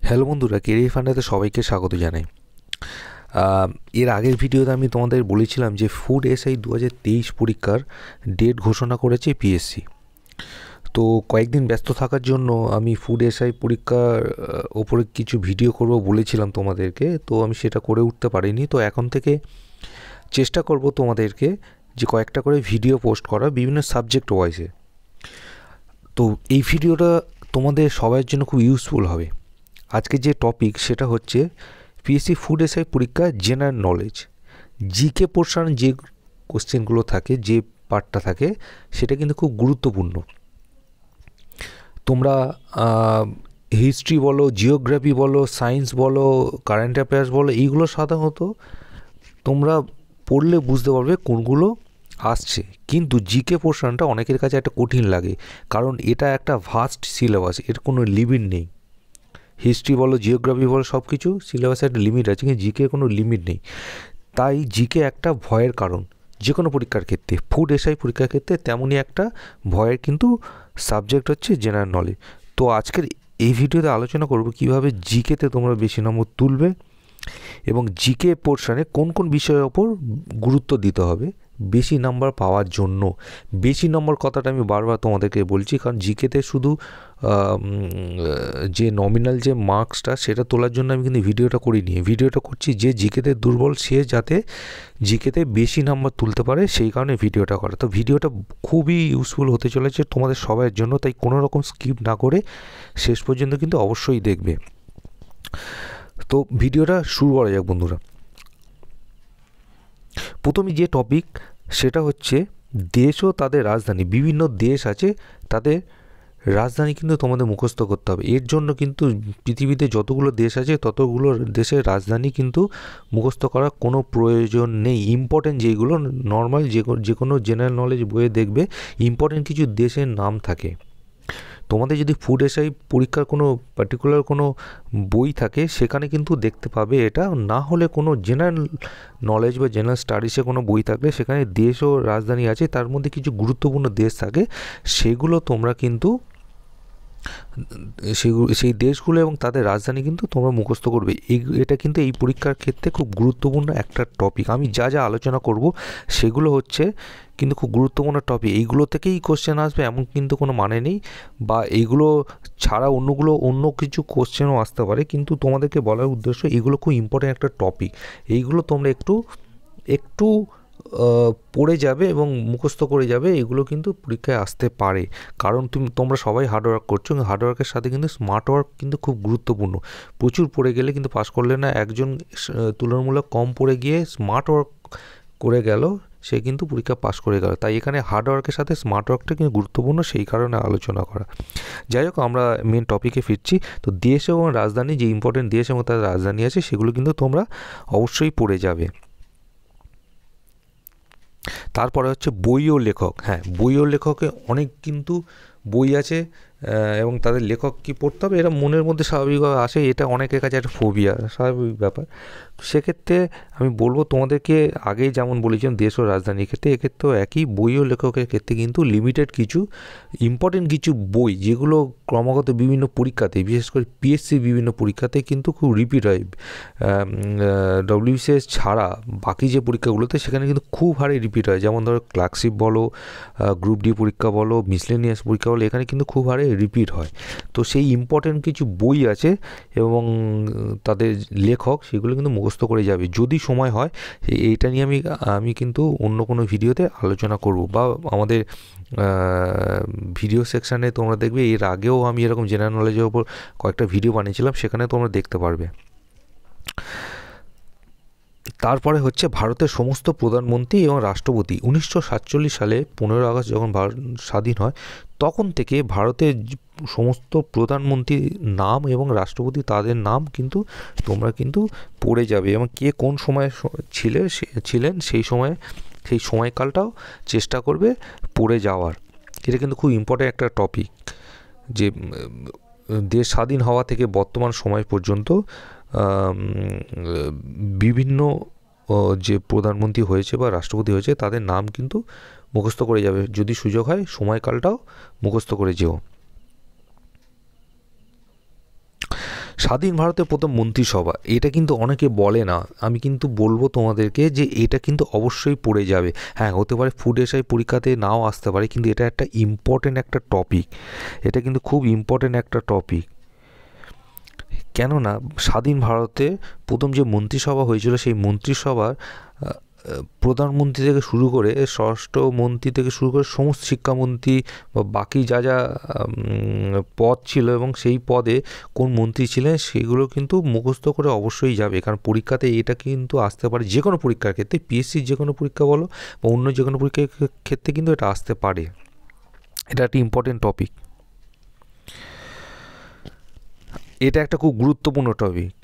Hello বন্ধুরা, career ফান্ডাতে সবাইকে স্বাগত জানাই। এর আগের ভিডিওতে আমি তোমাদের বলেছিলাম যে ফুড এসআই 2023 পরীক্ষার ডেট ঘোষণা করেছে পিএসসি। তো কয়েকদিন ব্যস্ত থাকার জন্য আমি ফুড এসআই পরীক্ষার ওপরে কিছু ভিডিও করব বলেছিলাম তোমাদেরকে, তো আমি সেটা করে উঠতে পারিনি। তো এখন থেকে চেষ্টা করব তোমাদেরকে যে কয়েকটা করে ভিডিও পোস্ট করা বিভিন্ন সাবজেক্ট ওয়াইজে। তো এই ভিডিওটা তোমাদের সবার জন্য খুব ইউজফুল হবে। আজকে যে টপিক সেটা হচ্ছে পিএসসি ফুড এসআই পরীক্ষা জেনারেল নলেজ, জিকে পোর্শন যে কোশ্চেনগুলো থাকে, যে পার্টটা থাকে সেটা কিন্তু খুব গুরুত্বপূর্ণ। তোমরা হিস্ট্রি বলো, জিওগ্রাফি বলো, সায়েন্স বলো, কারেন্ট অ্যাফেয়ার্স বলো, এইগুলো সাধারণত তোমরা পড়লে বুঝতে পারবে কোনগুলো আসছে। কিন্তু জিকে পোর্শনটা অনেকের কাছে একটা কঠিন লাগে, কারণ এটা একটা ভাস্ট সিলেবাস, এর কোনো লিমিট নেই। হিস্ট্রি বলো, জিওগ্রাফি বলো, সব কিছু সিলেবাসে একটা লিমিট আছে, কিন্তু জিকে কোনো লিমিট নেই। তাই জিকে একটা ভয়ের কারণ যে কোনো পরীক্ষার ক্ষেত্রে, ফুড এসআই পরীক্ষার ক্ষেত্রে তেমনই একটা ভয়ের কিন্তু সাবজেক্ট হচ্ছে জেনারেল নলেজ। তো আজকের এই ভিডিওতে আলোচনা করব কিভাবে জিকেতে তোমরা বেশি নম্বর তুলবে এবং জিকে পোর্শনে কোন কোন বিষয়ের ওপর গুরুত্ব দিতে হবে বেশি নাম্বার পাওয়ার জন্য। বেশি নম্বর কথাটা আমি বারবার তোমাদেরকে বলছি, কারণ জিকেতে শুধু যে নমিনাল যে মার্কসটা সেটা তোলার জন্য আমি কিন্তু ভিডিওটা করিনি। ভিডিওটা করছি যে জিকেতে দুর্বল সে যাতে জিকেতে বেশি নাম্বার তুলতে পারে, সেই কারণে ভিডিওটা করা। তো ভিডিওটা খুবই ইউজফুল হতে চলেছে তোমাদের সবার জন্য, তাই কোনো রকম স্কিপ না করে শেষ পর্যন্ত কিন্তু অবশ্যই দেখবে। তো ভিডিওটা শুরু করা যাক বন্ধুরা। প্রথমে যে টপিক সেটা হচ্ছে দেশ ও তাদের রাজধানী। বিভিন্ন দেশ আছে, তাদের রাজধানী কিন্তু তোমাদের মুখস্থ করতে হবে। এর জন্য কিন্তু পৃথিবীতে যতগুলো দেশ আছে ততগুলো দেশের রাজধানী কিন্তু মুখস্থ করার কোনো প্রয়োজন নেই। ইম্পর্টেন্ট যেগুলো নর্মাল যে কোনো জেনারেল নলেজ বইয়ে দেখবে ইম্পর্টেন্ট কিছু দেশের নাম থাকে। তোমাদের যদি ফুড এসআই পরীক্ষার কোনো পার্টিকুলার কোনো বই থাকে সেখানে কিন্তু দেখতে পাবে এটা, না হলে কোনো জেনারেল নলেজ বা জেনারেল স্টাডিসে কোনো বই থাকলে সেখানে দেশ ও রাজধানী আছে, তার মধ্যে কিছু গুরুত্বপূর্ণ দেশ থাকে, সেগুলো তোমরা কিন্তু সেই দেশগুলো এবং তাদের রাজধানী কিন্তু তোমরা মুখস্থ করবে। এটা কিন্তু এই পরীক্ষার ক্ষেত্রে খুব গুরুত্বপূর্ণ একটা টপিক। আমি যা যা আলোচনা করব সেগুলো হচ্ছে কিন্তু খুব গুরুত্বপূর্ণ টপিক। এইগুলো থেকেই কোশ্চেন আসবে এমন কিন্তু কোনো মানে নেই, বা এইগুলো ছাড়া অন্য কিছু কোশ্চেনও আসতে পারে, কিন্তু তোমাদেরকে বলার উদ্দেশ্য এগুলো খুব ইম্পর্টেন্ট একটা টপিক। এইগুলো তোমরা একটু পড়ে যাবে এবং মুখস্থ করে যাবে, এগুলো কিন্তু পরীক্ষায় আসতে পারে। কারণ তোমরা সবাই হার্ডওয়ার্ক করছো, হার্ডওয়ার্কের সাথে কিন্তু স্মার্ট ওয়ার্ক কিন্তু খুব গুরুত্বপূর্ণ। প্রচুর পড়ে গেলে কিন্তু পাস করলে না, একজন তুলনামূলক কম পড়ে গিয়ে স্মার্ট ওয়ার্ক করে গেল, সে কিন্তু পরীক্ষা পাস করে গেল। তাই এখানে হার্ডওয়ার্কের সাথে স্মার্ট ওয়ার্কটা কিন্তু গুরুত্বপূর্ণ, সেই কারণে আলোচনা করা। যাই হোক, আমরা মেন টপিকে ফিরছি। তো দেশ এবং রাজধানী, যে ইম্পর্টেন্ট দেশ এবং তার রাজধানী আছে সেগুলো কিন্তু তোমরা অবশ্যই পড়ে যাবে। তারপরে হচ্ছে বই ও লেখক। হ্যাঁ, বই ও লেখকে অনেক কিন্তু বই আছে এবং তাদের লেখক কী পড়তে হবে এরা মনের মধ্যে স্বাভাবিকভাবে আসে, এটা অনেকের কাছে একটা ফোবিয়া, স্বাভাবিক ব্যাপার। সেক্ষেত্রে আমি বলবো তোমাদেরকে, আগেই যেমন বলেছিলাম দেশ ও রাজধানীর ক্ষেত্রে, এক্ষেত্রেও একই। বই ও লেখকের ক্ষেত্রে কিন্তু লিমিটেড কিছু ইম্পর্টেন্ট কিছু বই, যেগুলো ক্রমাগত বিভিন্ন পরীক্ষাতে, বিশেষ করে পিএসসি বিভিন্ন পরীক্ষাতে কিন্তু খুব রিপিট হয়। ডব্লিউবিসিএস ছাড়া বাকি যে পরীক্ষাগুলোতে সেখানে কিন্তু খুব হারে রিপিট হয়। যেমন ধরো ক্লার্কশিপ বলো, গ্রুপ ডি পরীক্ষা বলো, মিসলেনিয়াস পরীক্ষা বলো, এখানে কিন্তু খুব হারে রিপিট হয়। তো সেই ইম্পর্টেন্ট কিছু বই আছে এবং তাদের লেখক, সেগুলো কিন্তু মুখস্থ করে যাবে যদি সময় হয়। এইটা নিয়ে আমি কিন্তু অন্য কোনো ভিডিওতে আলোচনা করব, বা আমাদের ভিডিও সেকশানে তোমরা দেখবে এর আগেও আমি এরকম জেনারেল নলেজের ওপর কয়েকটা ভিডিও বানিয়েছিলাম, সেখানে তোমরা দেখতে পারবে। তারপরে হচ্ছে ভারতের সমস্ত প্রধানমন্ত্রী এবং রাষ্ট্রপতি। 1947 সালে 15 আগস্ট যখন ভারত স্বাধীন হয়, তখন থেকে ভারতের সমস্ত প্রধানমন্ত্রীর নাম এবং রাষ্ট্রপতি তাদের নাম কিন্তু তোমরা কিন্তু পড়ে যাবে, এবং কে কোন সময় ছিলেন সেই সময়কালটাও চেষ্টা করবে পড়ে যাওয়ার। এটা কিন্তু খুব ইম্পর্ট্যান্ট একটা টপিক, যে দেশ স্বাধীন হওয়া থেকে বর্তমান সময় পর্যন্ত বিভিন্ন যে প্রধানমন্ত্রী হয়েছে বা রাষ্ট্রপতি হয়েছে তাদের নাম কিন্তু মুখস্থ করে যাবে, যদি সুযোগ হয় সময়কালটাও মুখস্থ করে যেও। স্বাধীন ভারতের প্রথম মন্ত্রিসভা, এটা কিন্তু অনেকে বলে না, আমি কিন্তু বলবো তোমাদেরকে যে এটা কিন্তু অবশ্যই পড়ে যাবে। হ্যাঁ, হতে পারে ফুড এসআই পরীক্ষাতে নাও আসতে পারে, কিন্তু এটা একটা ইম্পর্টেন্ট একটা টপিক, এটা কিন্তু খুব ইম্পর্টেন্ট একটা টপিক। কেননা স্বাধীন ভারতে প্রথম যে মন্ত্রিসভা হয়েছিল, সেই মন্ত্রিসভার প্রধানমন্ত্রী থেকে শুরু করে স্বরাষ্ট্রমন্ত্রী থেকে শুরু করে সমস্ত শিক্ষামন্ত্রী বা বাকি যা যা পদ ছিল এবং সেই পদে কোন মন্ত্রী ছিলেন সেগুলো কিন্তু মুখস্থ করে অবশ্যই যাবে, কারণ পরীক্ষাতে এটা কিন্তু আসতে পারে। যে কোনো পরীক্ষার ক্ষেত্রে, পিএসসির যে কোনো পরীক্ষা বলো বা অন্য যে কোনো পরীক্ষার ক্ষেত্রে কিন্তু এটা আসতে পারে। এটা একটা ইম্পর্টেন্ট টপিক, এটা একটা খুব গুরুত্বপূর্ণ টপিক।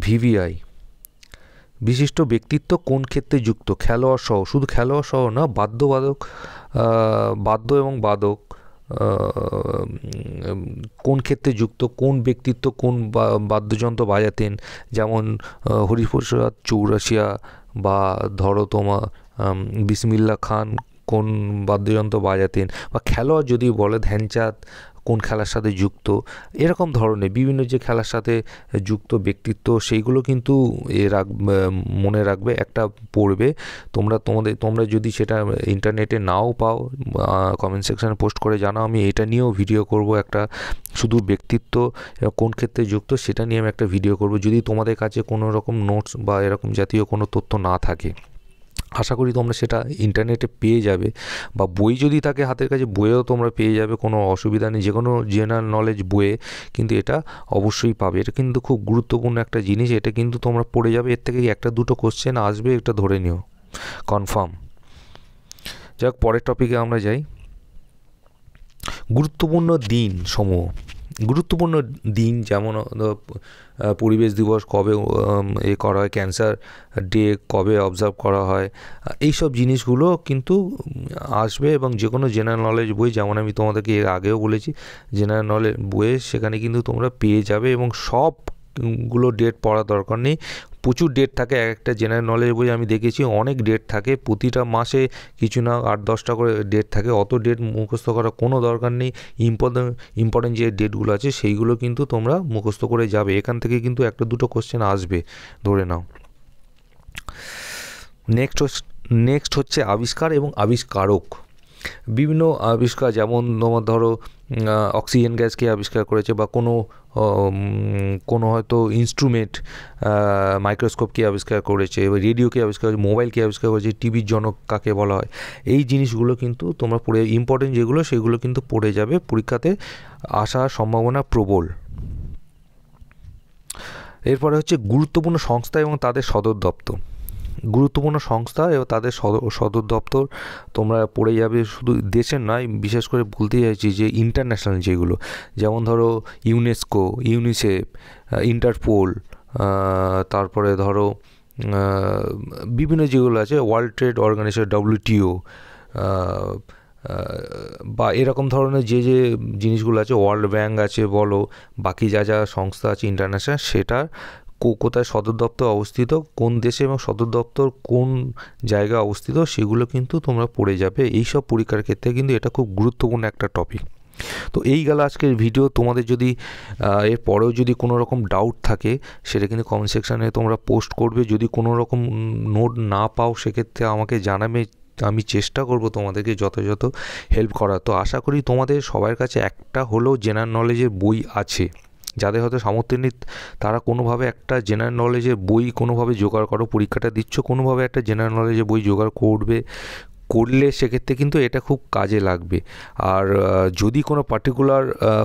ভিভিআই, বিশিষ্ট ব্যক্তিত্ব কোন ক্ষেত্রে যুক্ত, খেলোয়াড় সহ, শুধু খেলোয়াড় সহ না, বাদ্য এবং বাদক কোন ক্ষেত্রে যুক্ত, কোন ব্যক্তিত্ব কোন বাদ্যযন্ত্র বাজাতেন, যেমন হরিপ্রসাদ চৌরাশিয়া বা ধরো তোমার বিসমিল্লা খান কোন বাদ্যযন্ত্র বাজাতেন, বা খেলোয়াড় যদি বলে ধ্যানচাঁদ কোন খেলার সাথে যুক্ত, এরকম ধরনের বিভিন্ন যে খেলার সাথে যুক্ত ব্যক্তিত্ব সেইগুলো কিন্তু মনে রাখবে, একটা পড়বে। তোমরা যদি সেটা ইন্টারনেটে নাও পাও, কমেন্ট সেকশানে পোস্ট করে জানাও, আমি এটা নিয়েও ভিডিও করব একটা, শুধু ব্যক্তিত্ব কোন ক্ষেত্রে যুক্ত সেটা নিয়ে আমি একটা ভিডিও করব, যদি তোমাদের কাছে কোনো রকম নোটস বা এরকম জাতীয় কোনো তথ্য না থাকে। আশা করি তোমরা সেটা ইন্টারনেটে পেয়ে যাবে, বা বই যদি থাকে হাতের কাছে বইয়েও তোমরা পেয়ে যাবে, কোনো অসুবিধা নেই। যে কোনো জেনারেল নলেজ বইয়ে কিন্তু এটা অবশ্যই পাবে। এটা কিন্তু খুব গুরুত্বপূর্ণ একটা জিনিস, এটা কিন্তু তোমরা পড়ে যাবে, এর থেকে একটা দুটো কোশ্চেন আসবে, এটা ধরে নিও কনফার্ম। যাক, পরের টপিকে আমরা যাই। গুরুত্বপূর্ণ দিন সমূহ, গুরুত্বপূর্ণ দিন যেমন পরিবেশ দিবস কবে করা হয়, ক্যান্সার ডে কবে অবজার্ভ করা হয়, এইসব জিনিসগুলো কিন্তু আসবে। এবং যে কোনো জেনারেল নলেজ বই, যেমন আমি তোমাদেরকে এর আগেও বলেছি, জেনারেল নলেজ বইয়ে সেখানে কিন্তু তোমরা পেয়ে যাবে, এবং সবগুলো ডেট পড়ার দরকার নেই। প্রচুর ডেট থাকে এক একটা জেনারেল নলেজ বই, আমি দেখেছি অনেক ডেট থাকে, প্রতিটা মাসে কিছু না 8-10টা করে ডেট থাকে। অত ডেট মুখস্থ করার কোনো দরকার নেই। ইম্পর্টেন্ট যে ডেটগুলো আছে সেইগুলো কিন্তু তোমরা মুখস্থ করে যাবে, এখান থেকে কিন্তু একটা দুটো কোশ্চেন আসবে, ধরে নাও। নেক্সট হচ্ছে আবিষ্কার এবং আবিষ্কারক। বিভিন্ন আবিষ্কার, যেমন তোমার ধরো অক্সিজেন গ্যাসকে আবিষ্কার করেছে, বা কোনো হয়তো ইনস্ট্রুমেন্ট, মাইক্রোস্কোপকে আবিষ্কার করেছে, বা রেডিওকে আবিষ্কার করেছে, মোবাইলকে আবিষ্কার করেছে, টিভির জনক কাকে বলা হয়, এই জিনিসগুলো কিন্তু তোমরা পড়ে, ইম্পর্টেন্ট যেগুলো সেগুলো কিন্তু পড়ে যাবে, পরীক্ষাতে আসার সম্ভাবনা প্রবল। এরপরে হচ্ছে গুরুত্বপূর্ণ সংস্থা এবং তাদের সদর দপ্তর। গুরুত্বপূর্ণ সংস্থা এবং তাদের সদর দপ্তর তোমরা পড়ে যাবে, শুধু দেশের নয়, বিশেষ করে বলতে চাইছি যে ইন্টারন্যাশনাল যেগুলো, যেমন ধরো ইউনেস্কো, ইউনিসেফ, ইন্টারপোল, তারপরে ধরো বিভিন্ন যেগুলো আছে, ওয়ার্ল্ড ট্রেড অর্গানাইজেশন, WTO, বা এরকম ধরনের যে জিনিসগুলো আছে, ওয়ার্ল্ড ব্যাঙ্ক আছে বলো, বাকি যা যা সংস্থা আছে ইন্টারন্যাশনাল, সেটার কোথায় সদর দপ্তর অবস্থিত, কোন দেশে এবং সদর দপ্তর কোন জায়গায় অবস্থিত, সেগুলো কিন্তু তোমরা পড়ে যাবে। এইসব পরীক্ষার ক্ষেত্রে কিন্তু এটা খুব গুরুত্বপূর্ণ একটা টপিক। তো এই গেল আজকের ভিডিও। তোমাদের যদি এর পরেও যদি কোনো রকম ডাউট থাকে, সেটা কিন্তু কমেন্ট সেকশানে তোমরা পোস্ট করবে। যদি কোনো রকম নোট না পাও, সেক্ষেত্রে আমাকে জানাবে, আমি চেষ্টা করব তোমাদেরকে যথাযথ হেল্প করার। তো আশা করি তোমাদের সবার কাছে একটা হলেও জেনারেল নলেজের বই আছে। যাদের হয়তো সামর্থ্য নেই, তারা কোনোভাবে একটা জেনারেল নলেজের বই কোনোভাবে জোগাড় করো, পরীক্ষাটা দিচ্ছ, কোনোভাবে একটা জেনারেল নলেজের বই জোগাড় করলে সেক্ষেত্রে কিন্তু এটা খুব কাজে লাগবে। আর যদি কোনো পার্টিকুলার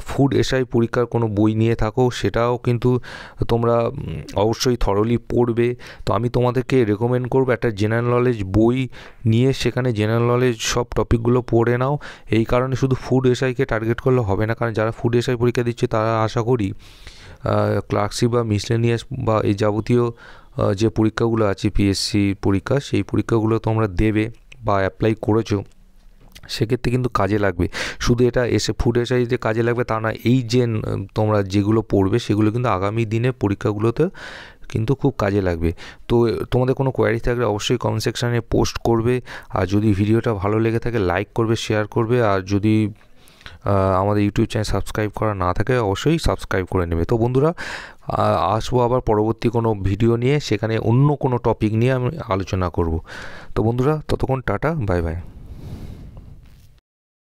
ফুড এসআই পরীক্ষার কোনো বই নিয়ে থাকো, সেটাও কিন্তু তোমরা অবশ্যই থরলি পড়বে। তো আমি তোমাদেরকে রেকমেন্ড করবো একটা জেনারেল নলেজ বই নিয়ে সেখানে জেনারেল নলেজ সব টপিকগুলো পড়ে নাও। এই কারণে শুধু ফুড এসআইকে টার্গেট করলে হবে না, কারণ যারা ফুড এসআই পরীক্ষা দিচ্ছে তারা আশা করি ক্লার্কশিপ বা মিসলেনিয়াস বা এই যাবতীয় যে পরীক্ষাগুলো আছে, পিএসসি পরীক্ষা, সেই পরীক্ষাগুলো তোমরা দেবে বা অ্যাপ্লাই করেছো, সেক্ষেত্রে কিন্তু কাজে লাগবে। শুধু এটা ফুড এসআই যে কাজে লাগবে তা না, এই যে তোমরা যেগুলো পড়বে সেগুলো কিন্তু আগামী দিনে পরীক্ষাগুলোতে কিন্তু খুব কাজে লাগবে। তো তোমাদের কোনো কোয়ারি থাকলে অবশ্যই কমেন্ট সেকশানে পোস্ট করবে। আর যদি ভিডিওটা ভালো লেগে থাকে লাইক করবে, শেয়ার করবে। আর যদি আমাদের ইউটিউব চ্যানেল সাবস্ক্রাইব করা না থাকে অবশ্যই সাবস্ক্রাইব করে নেবে। তো বন্ধুরা, আসবো আবার পরবর্তী কোনো ভিডিও নিয়ে, সেখানে অন্য কোনো টপিক নিয়ে আমি আলোচনা করব। তো বন্ধুরা, ততক্ষণ টাটা, বাই বাই।